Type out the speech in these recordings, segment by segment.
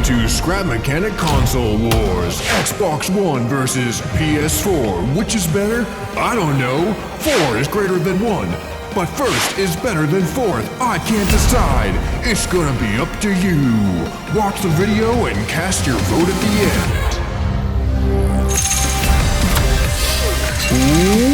to Scrap Mechanic Console Wars. Xbox One versus PS4. Which is better? I don't know. 4 is greater than 1. But first is better than fourth. I can't decide. It's gonna be up to you. Watch the video and cast your vote at the end.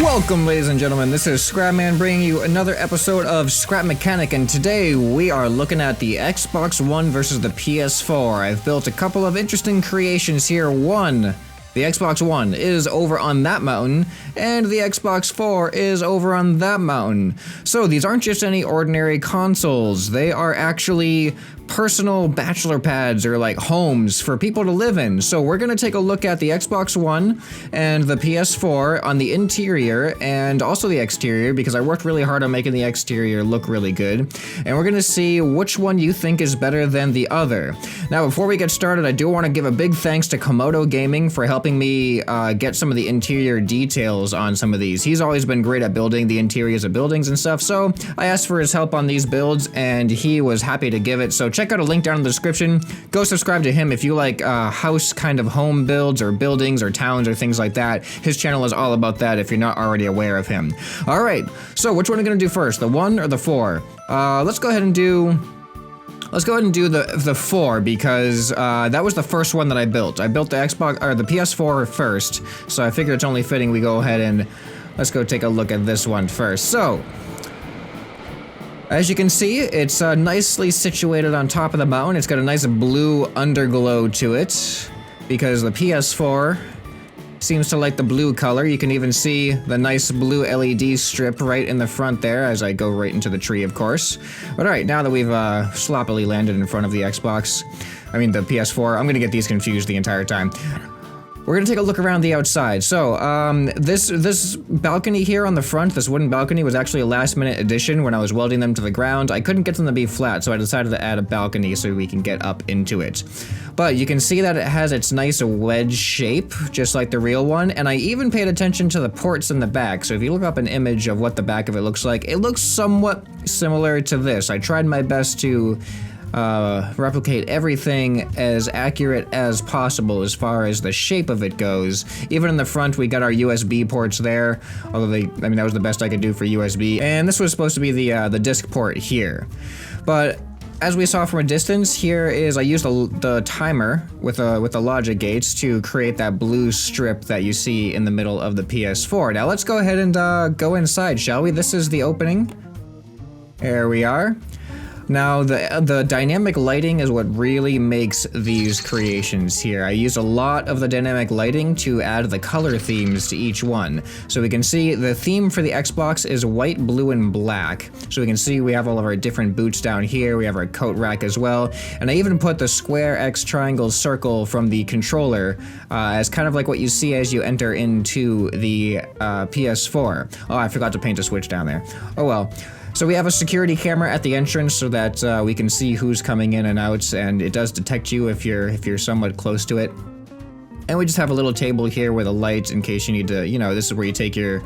Welcome, ladies and gentlemen. This is ScrapMan bringing you another episode of Scrap Mechanic, and today we are looking at the Xbox One versus the PS4. I've built a couple of interesting creations here. One, the Xbox One is over on that mountain, and the Xbox 4 is over on that mountain. So these aren't just any ordinary consoles. They are actually personal bachelor pads or like homes for people to live in. So we're gonna take a look at the Xbox One and the PS4 on the interior and also the exterior, because I worked really hard on making the exterior look really good. And we're gonna see which one you think is better than the other. Now, before we get started, I do want to give a big thanks to Camodo Gaming for helping me get some of the interior details on some of these. He's always been great at building the interiors of buildings and stuff, so I asked for his help on these builds and he was happy to give it. So check out a link down in the description. Go subscribe to him if you like house kind of home builds or buildings or towns or things like that. His channel is all about that if you're not already aware of him. All right, so which one are we gonna do first, the 1 or the 4? Let's go ahead and do the 4, because that was the first one that I built. I built the the PS4 first, so I figure it's only fitting we go ahead and let's go take a look at this one first. So, as you can see, it's nicely situated on top of the mountain. It's got a nice blue underglow to it, because the PS4 seems to like the blue color. You can even see the nice blue LED strip right in the front there as I go right into the tree, of course. But alright, now that we've sloppily landed in front of the the PS4, I'm gonna get these confused the entire time. We're gonna take a look around the outside. So, this balcony here on the front, this wooden balcony, was actually a last-minute addition when I was welding them to the ground. I couldn't get them to be flat, so I decided to add a balcony so we can get up into it. But you can see that it has its nice wedge shape, just like the real one, and I even paid attention to the ports in the back. So if you look up an image of what the back of it looks like, it looks somewhat similar to this. I tried my best to replicate everything as accurate as possible as far as the shape of it goes. Even in the front, we got our USB ports there, although that was the best I could do for USB. And this was supposed to be the disc port here. But as we saw from a distance, here is I used the timer with the logic gates to create that blue strip that you see in the middle of the PS4. Now let's go ahead and go inside, shall we? This is the opening. There we are. Now, the dynamic lighting is what really makes these creations here. I use a lot of the dynamic lighting to add the color themes to each one. So we can see the theme for the Xbox is white, blue, and black. So we can see we have all of our different boots down here. We have our coat rack as well. And I even put the square, X, triangle, circle from the controller as kind of like what you see as you enter into the PS4. Oh, I forgot to paint a switch down there. Oh well. So we have a security camera at the entrance so that we can see who's coming in and out, and it does detect you if you're somewhat close to it. And we just have a little table here with a light in case you need to, this is where you take your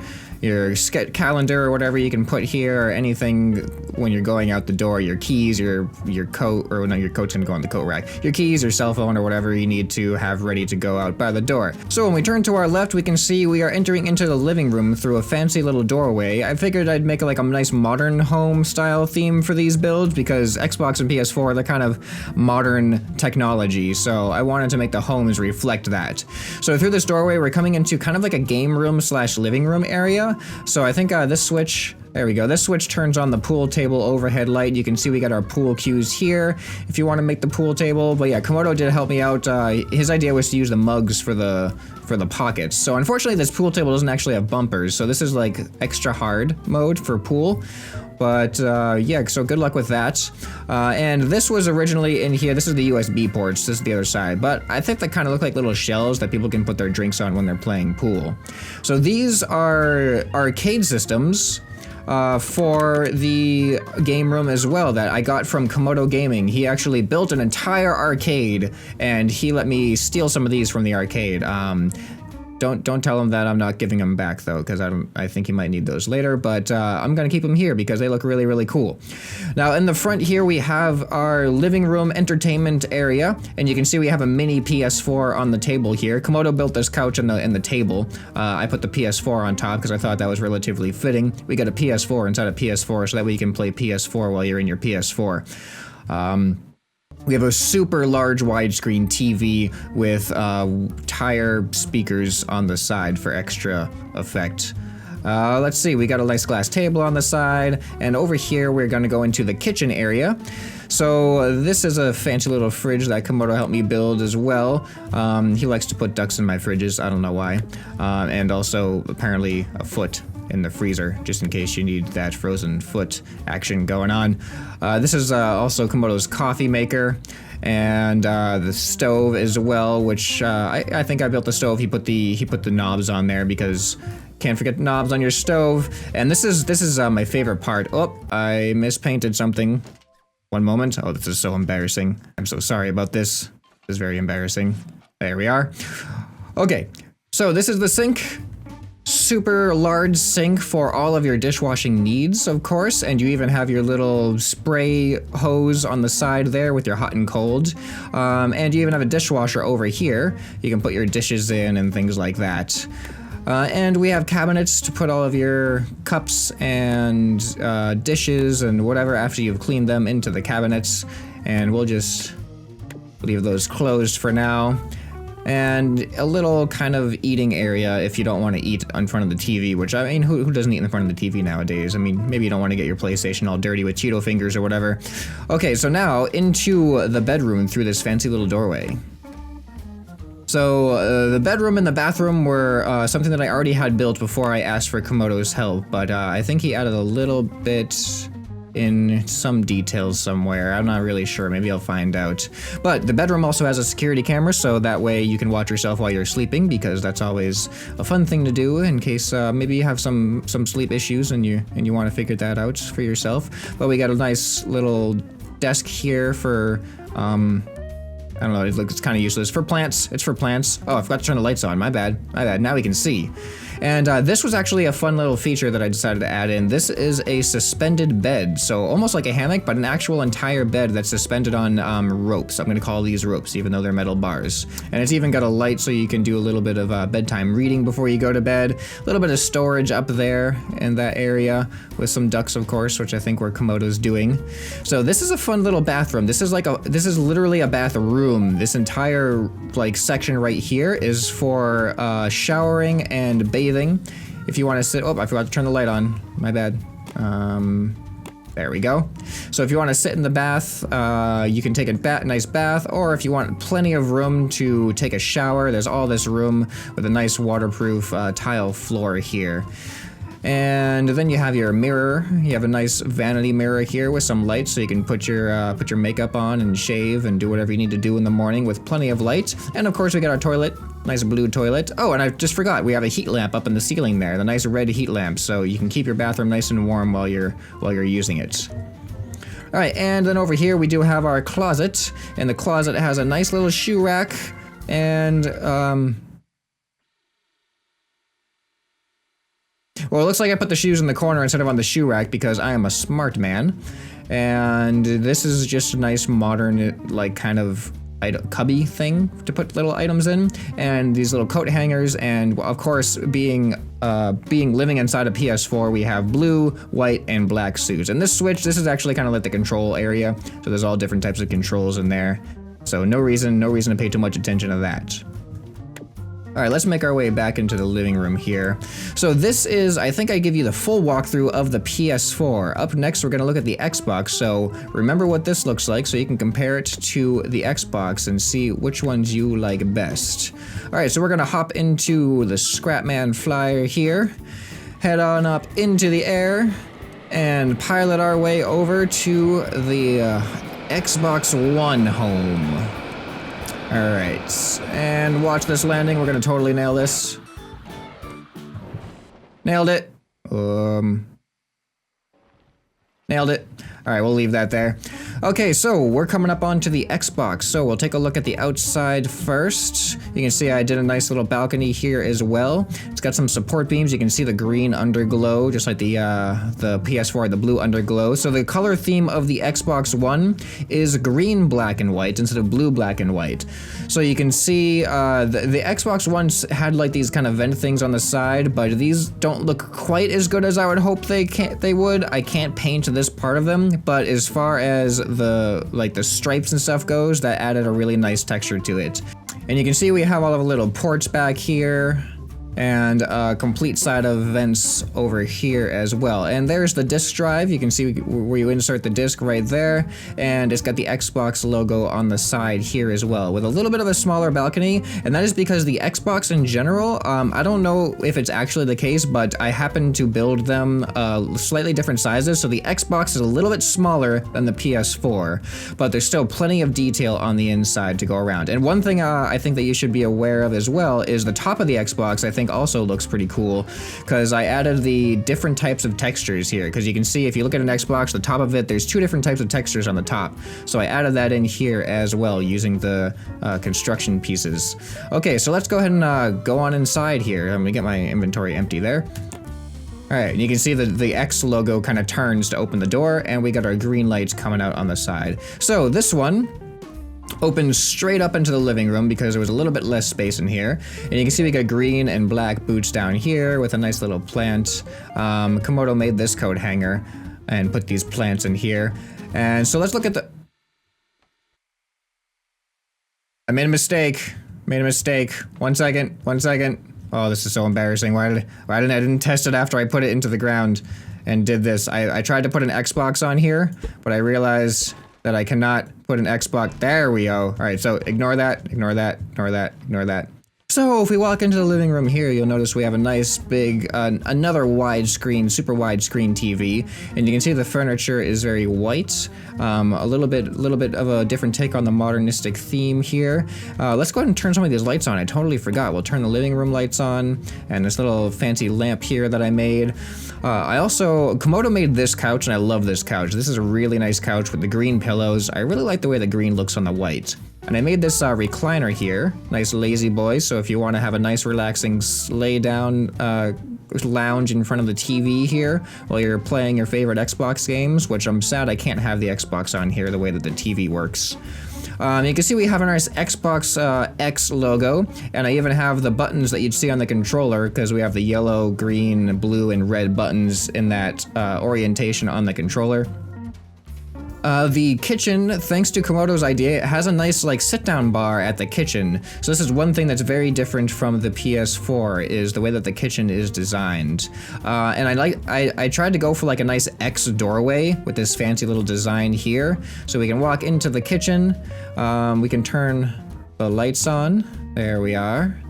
calendar or whatever you can put here, or anything when you're going out the door, your keys, your coat, or no, your coat's gonna go on the coat rack, your keys, your cell phone, or whatever you need to have ready to go out by the door. So when we turn to our left, we can see we are entering into the living room through a fancy little doorway. I figured I'd make like a nice modern home style theme for these builds, because Xbox and PS4, they're kind of modern technology, so I wanted to make the homes reflect that. So through this doorway, we're coming into kind of like a game room / living room area. So I think this switch, there we go, this switch turns on the pool table overhead light. You can see we got our pool cues here if you want to make the pool table. But yeah, Camodo did help me out. His idea was to use the mugs for the pockets. So unfortunately, this pool table doesn't actually have bumpers, so this is like extra hard mode for pool. But yeah, so good luck with that. And this was originally in here. This is the USB ports. This is the other side. But I think they kind of look like little shells that people can put their drinks on when they're playing pool. So these are arcade systems for the game room as well that I got from Camodo Gaming. He actually built an entire arcade, and he let me steal some of these from the arcade. Don't tell him that I'm not giving them back though, because I think he might need those later. But I'm gonna keep them here because they look really, really cool. Now in the front here we have our living room entertainment area, and you can see we have a mini PS4 on the table here. Camodo built this couch in the table. I put the PS4 on top because I thought that was relatively fitting. We got a PS4 inside a PS4, so that way you can play PS4 while you're in your PS4. We have a super large widescreen TV with tire speakers on the side for extra effect. Let's see, we got a nice glass table on the side, and over here we're gonna go into the kitchen area. So this is a fancy little fridge that Camodo helped me build as well. He likes to put ducks in my fridges, I don't know why. And also apparently a foot in the freezer, just in case you need that frozen foot action going on. This is also Camodo's coffee maker, and the stove as well, which I think I built the stove. He put the knobs on there because can't forget knobs on your stove. And this is my favorite part. Oh, I mispainted something. One moment. Oh, this is so embarrassing. I'm so sorry about this. This is very embarrassing. There we are. Okay, so this is the sink. Super large sink for all of your dishwashing needs, of course, and you even have your little spray hose on the side there with your hot and cold. And you even have a dishwasher over here. You can put your dishes in and things like that. And we have cabinets to put all of your cups and dishes and whatever after you've cleaned them into the cabinets. And we'll just leave those closed for now. And a little kind of eating area if you don't want to eat in front of the TV, which, I mean, who doesn't eat in front of the TV nowadays? I mean, maybe you don't want to get your PlayStation all dirty with Cheeto fingers or whatever. Okay, so now into the bedroom through this fancy little doorway. So the bedroom and the bathroom were something that I already had built before I asked for Camodo's help, but I think he added a little bit in some details somewhere. I'm not really sure. Maybe I'll find out. But the bedroom also has a security camera, so that way you can watch yourself while you're sleeping, because that's always a fun thing to do in case maybe you have some sleep issues and you want to figure that out for yourself. But we got a nice little desk here for I don't know, it's kind of useless. For plants, it's for plants. Oh, I forgot to turn the lights on, my bad. Now we can see. And this was actually a fun little feature that I decided to add in. This is a suspended bed, so almost like a hammock, but an actual entire bed that's suspended on ropes. I'm gonna call these ropes, even though they're metal bars. And it's even got a light so you can do a little bit of bedtime reading before you go to bed. A little bit of storage up there in that area, with some ducks, of course, which I think where Camodo's doing. So this is a fun little bathroom. This is literally a bathroom. This entire section right here is for showering and bathing. If you want to sit, oh, I forgot to turn the light on, my bad. There we go. So if you want to sit in the bath, you can take a nice bath, or if you want plenty of room to take a shower, there's all this room with a nice waterproof tile floor here. And then you have your mirror. You have a nice vanity mirror here with some light, so you can put your makeup on and shave and do whatever you need to do in the morning with plenty of light. And of course we got our toilet, nice blue toilet. Oh, and I just forgot, we have a heat lamp up in the ceiling there, the nice red heat lamp, so you can keep your bathroom nice and warm while you're using it. All right, and then over here we do have our closet, and the closet has a nice little shoe rack and well, it looks like I put the shoes in the corner instead of on the shoe rack because I am a smart man. And this is just a nice modern, kind of cubby thing to put little items in. And these little coat hangers, and of course, living inside a PS4, we have blue, white, and black suits. And this switch, this is actually kind of like the control area. So there's all different types of controls in there. So no reason to pay too much attention to that. All right, let's make our way back into the living room here. So this is, I think I give you the full walkthrough of the PS4. Up next, we're gonna look at the Xbox. So remember what this looks like so you can compare it to the Xbox and see which ones you like best. All right, so we're gonna hop into the ScrapMan flyer here, head on up into the air, and pilot our way over to the Xbox One home. Alright, and watch this landing, we're gonna totally nail this. Nailed it. Nailed it. All right, we'll leave that there. Okay, so we're coming up onto the Xbox. So we'll take a look at the outside first. You can see I did a nice little balcony here as well. It's got some support beams. You can see the green underglow, just like the PS4, the blue underglow. So the color theme of the Xbox One is green, black, and white instead of blue, black, and white. So you can see the Xbox One had like these kind of vent things on the side, but these don't look quite as good as I would hope they would. I can't paint this part of them, but as far as the stripes and stuff goes, that added a really nice texture to it. And you can see we have all of the little ports back here and a complete side of vents over here as well. And there's the disk drive. You can see where you insert the disk right there, and it's got the Xbox logo on the side here as well, with a little bit of a smaller balcony. And that is because the Xbox in general, I don't know if it's actually the case, but I happen to build them slightly different sizes. So the Xbox is a little bit smaller than the PS4, but there's still plenty of detail on the inside to go around. And one thing I think that you should be aware of as well is the top of the Xbox, I think, also looks pretty cool, because I added the different types of textures here. Because you can see if you look at an Xbox, the top of it, there's two different types of textures on the top. So I added that in here as well using the construction pieces. Okay, so let's go ahead and go on inside here. I'm gonna get my inventory empty there. All right, and you can see the X logo kind of turns to open the door, and we got our green lights coming out on the side. So this one opens straight up into the living room because there was a little bit less space in here. And you can see we got green and black boots down here with a nice little plant. Camodo made this coat hanger and put these plants in here. And so let's look at the... I made a mistake. Made a mistake. One second. Oh, this is so embarrassing. Why didn't test it after I put it into the ground and did this? I tried to put an Xbox on here, but I realized that I cannot put an Xbox. There we go. All right, so ignore that. So if we walk into the living room here, you'll notice we have a nice big, another widescreen, super widescreen TV, and you can see the furniture is very white. A little bit of a different take on the modernistic theme here. Let's go ahead and turn some of these lights on. I totally forgot. We'll turn the living room lights on, and this little fancy lamp here that I made. Camodo made this couch, and I love this couch. This is a really nice couch with the green pillows. I really like the way the green looks on the white. And I made this recliner here, nice lazy boy, so if you want to have a nice relaxing lay down lounge in front of the TV here while you're playing your favorite Xbox games, which I'm sad I can't have the Xbox on here the way that the TV works. You can see we have a nice Xbox X logo, and I even have the buttons that you'd see on the controller because we have the yellow, green, blue, and red buttons in that orientation on the controller. The kitchen, thanks to Camodo's idea, it has a nice sit-down bar at the kitchen. So this is one thing that's very different from the PS4 is the way that the kitchen is designed. And I tried to go for a nice X doorway with this fancy little design here, so we can walk into the kitchen. We can turn the lights on. There we are.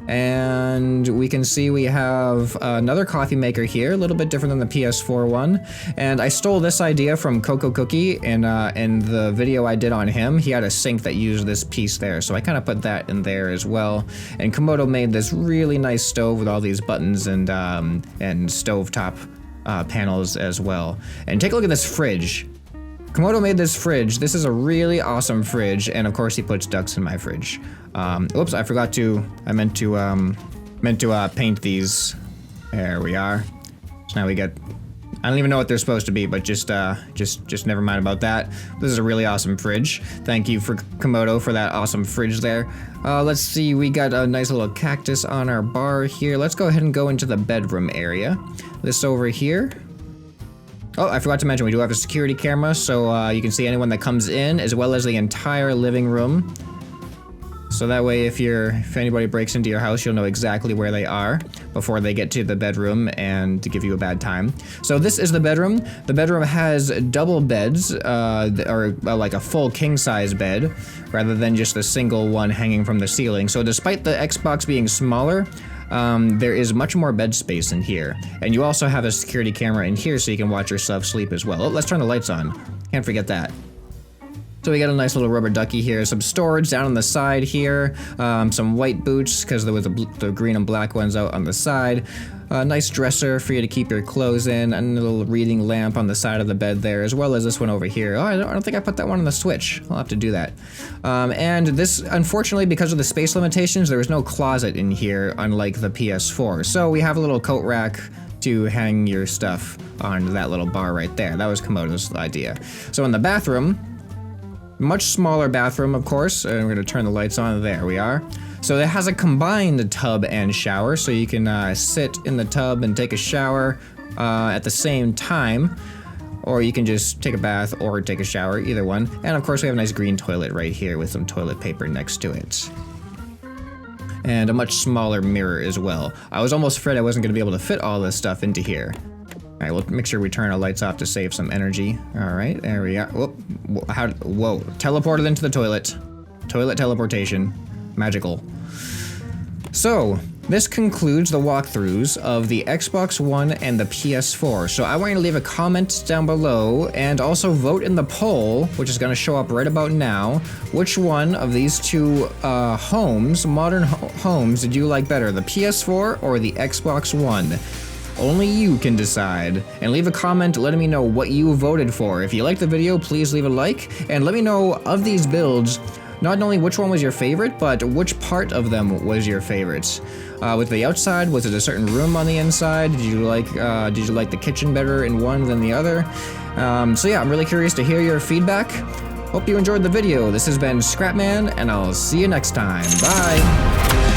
And we can see we have another coffee maker here, a little bit different than the PS4 one. And I stole this idea from Coco Cookie in the video I did on him. He had a sink that used this piece there, so I kind of put that in there as well. And Camodo made this really nice stove with all these buttons and stovetop panels as well. And take a look at this fridge. Camodo made this fridge. This is a really awesome fridge, and of course he puts ducks in my fridge. Oops, I forgot to. I meant to paint these. There we are. So now we get. I don't even know what they're supposed to be, but just never mind about that. This is a really awesome fridge. Thank you for Camodo for that awesome fridge there. Let's see, we got a nice little cactus on our bar here. Let's go ahead and go into the bedroom area. This over here. Oh, I forgot to mention, we do have a security camera, so you can see anyone that comes in, as well as the entire living room. So that way, if anybody breaks into your house, you'll know exactly where they are before they get to the bedroom and to give you a bad time. So this is the bedroom. The bedroom has double beds, or like a full king-size bed, rather than just a single one hanging from the ceiling. So despite the Xbox being smaller, there is much more bed space in here. And you also have a security camera in here so you can watch yourself sleep as well. Oh, let's turn the lights on. Can't forget that. So we got a nice little rubber ducky here, some storage down on the side here, some white boots because there was the green and black ones out on the side. A nice dresser for you to keep your clothes in, and a little reading lamp on the side of the bed there, as well as this one over here. Oh, I don't think I put that one on the Switch. I'll have to do that. And this, unfortunately, because of the space limitations, there was no closet in here, unlike the PS4. So we have a little coat rack to hang your stuff on that little bar right there. That was Camodo's idea. So in the bathroom, much smaller bathroom, of course, and we're gonna turn the lights on. There we are. So it has a combined tub and shower, so you can sit in the tub and take a shower at the same time, or you can just take a bath or take a shower, either one. And of course we have a nice green toilet right here with some toilet paper next to it. And a much smaller mirror as well. I was almost afraid I wasn't going to be able to fit all this stuff into here. Alright, we'll make sure we turn our lights off to save some energy. Alright, there we are. Whoop, whoa, teleported into the toilet. Toilet teleportation. Magical. So, this concludes the walkthroughs of the Xbox One and the PS4. So I want you to leave a comment down below and also vote in the poll, which is going to show up right about now. Which one of these two homes, modern homes, did you like better, the PS4 or the Xbox One? Only you can decide. And leave a comment letting me know what you voted for. If you liked the video, please leave a like, and let me know of these builds, not only which one was your favorite, but which part of them was your favorite. With the outside, was it a certain room on the inside? Did you like the kitchen better in one than the other? So yeah, I'm really curious to hear your feedback. Hope you enjoyed the video. This has been ScrapMan, and I'll see you next time. Bye!